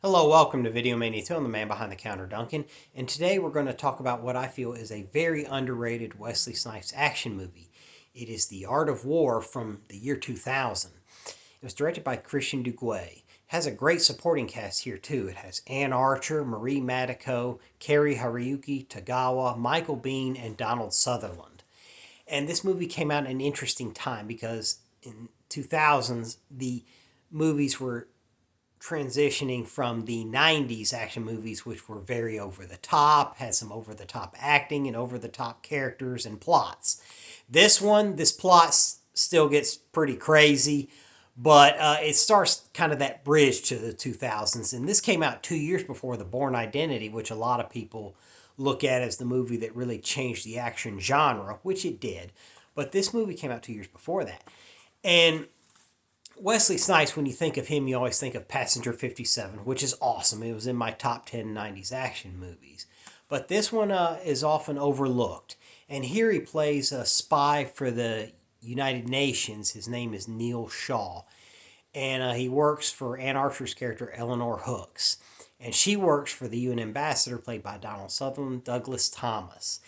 Hello, welcome to Video Mania 2. I'm the man behind the counter, Duncan, and today we're going to talk about what I feel is a very underrated Wesley Snipes action movie. It is The Art of War from the year 2000. It was directed by Christian Duguay. It has a great supporting cast here too. It has Ann Archer, Marie Matiko, Cary Hiroyuki Tagawa, Michael Biehn, and Donald Sutherland. And this movie came out at an interesting time because in 2000s the movies were transitioning from the 90s action movies, which were very over the top, had some over the top acting and over the top characters and plots. This plot still gets pretty crazy, but it starts kind of that bridge to the 2000s. And this came out 2 years before The Bourne Identity, which a lot of people look at as the movie that really changed the action genre, which it did. But this movie came out 2 years before that. And Wesley Snipes, when you think of him, you always think of Passenger 57, which is awesome. It was in my top 10 90s action movies. But this one is often overlooked. And here he plays a spy for the United Nations. His name is Neil Shaw. And he works for Ann Archer's character, Eleanor Hooks. And she works for the UN ambassador, played by Donald Sutherland, Douglas Thomas.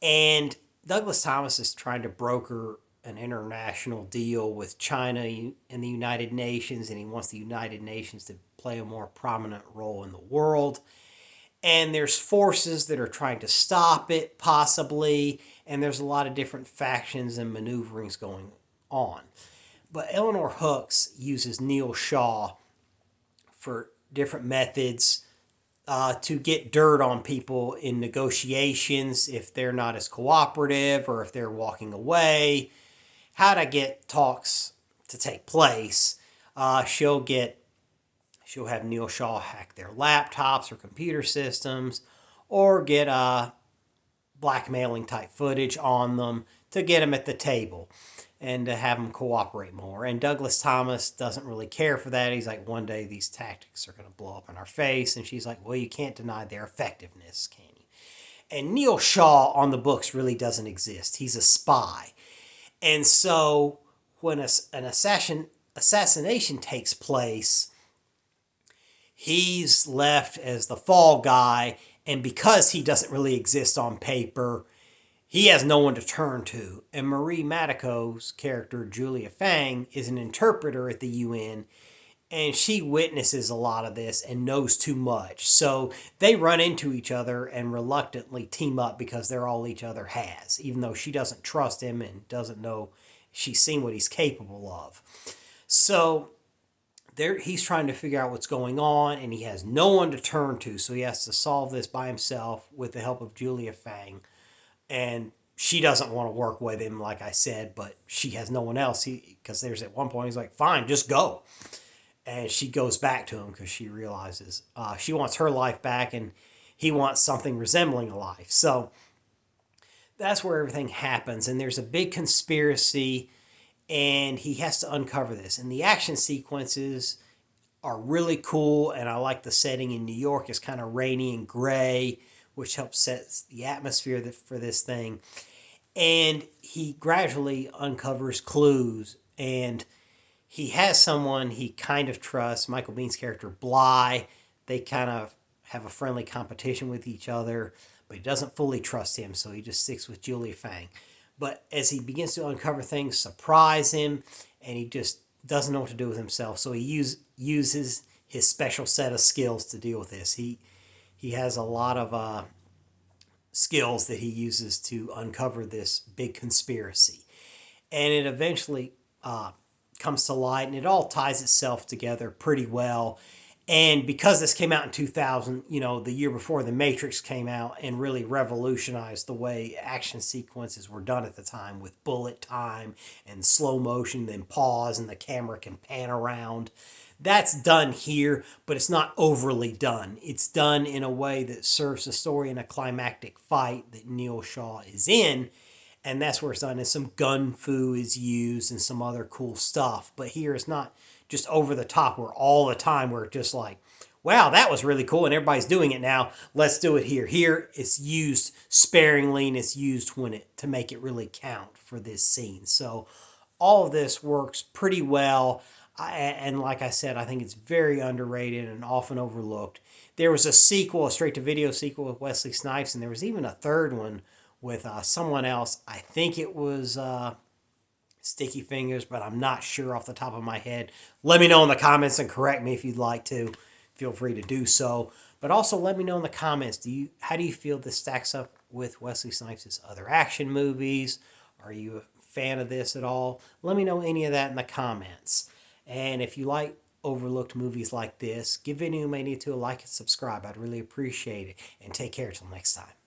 And Douglas Thomas is trying to broker an international deal with China and the United Nations, and he wants the United Nations to play a more prominent role in the world. And there's forces that are trying to stop it, possibly, and there's a lot of different factions and maneuverings going on. But Eleanor Hooks uses Neil Shaw for different methods to get dirt on people in negotiations if they're not as cooperative or if they're walking away, how to get talks to take place. She'll have Neil Shaw hack their laptops or computer systems, or get blackmailing type footage on them to get them at the table and to have them cooperate more. And Douglas Thomas doesn't really care for that. He's like, one day these tactics are going to blow up in our face. And she's like, well, you can't deny their effectiveness, can you? And Neil Shaw on the books really doesn't exist. He's a spy. And so when an assassination takes place, he's left as the fall guy. And because he doesn't really exist on paper, he has no one to turn to. And Marie Matiko's character, Julia Fang, is an interpreter at the UN, and she witnesses a lot of this and knows too much. So they run into each other and reluctantly team up because they're all each other has, even though she doesn't trust him and doesn't know she's seen what he's capable of. So he's trying to figure out what's going on, and he has no one to turn to. So he has to solve this by himself with the help of Julia Fang. And she doesn't want to work with him, like I said, but she has no one else. Because there's at one point, he's like, fine, just go. And she goes back to him because she realizes she wants her life back and he wants something resembling a life. So that's where everything happens. And there's a big conspiracy, and he has to uncover this. And the action sequences are really cool, and I like the setting in New York. It's kind of rainy and gray, which helps set the atmosphere for this thing. And he gradually uncovers clues, and he has someone he kind of trusts, Michael Biehn's character, Bly. They kind of have a friendly competition with each other, but he doesn't fully trust him, so he just sticks with Julia Fang. But as he begins to uncover things, surprise him, and he just doesn't know what to do with himself, so he uses his special set of skills to deal with this. He has a lot of skills that he uses to uncover this big conspiracy. And it eventually comes to light, and it all ties itself together pretty well. And because this came out in 2000, the year before The Matrix came out and really revolutionized the way action sequences were done at the time, with bullet time and slow motion, then pause, and the camera can pan around. That's done here, but it's not overly done. It's done in a way that serves the story in a climactic fight that Neil Shaw is in, and that's where it's done. And some gun fu is used and some other cool stuff. But here it's not just over the top where all the time we're just like, wow, that was really cool and everybody's doing it now. Let's do it here. Here it's used sparingly, and it's used to make it really count for this scene. So all of this works pretty well. And like I said, I think it's very underrated and often overlooked. There was a sequel, a straight-to-video sequel with Wesley Snipes, and there was even a third one with someone else. I think it was Sticky Fingers, but I'm not sure off the top of my head. Let me know in the comments and correct me if you'd like to. Feel free to do so. But also let me know in the comments, how do you feel this stacks up with Wesley Snipes' other action movies? Are you a fan of this at all? Let me know any of that in the comments. And if you like overlooked movies like this, give Video Mania 2 a like and subscribe. I'd really appreciate it. And take care till next time.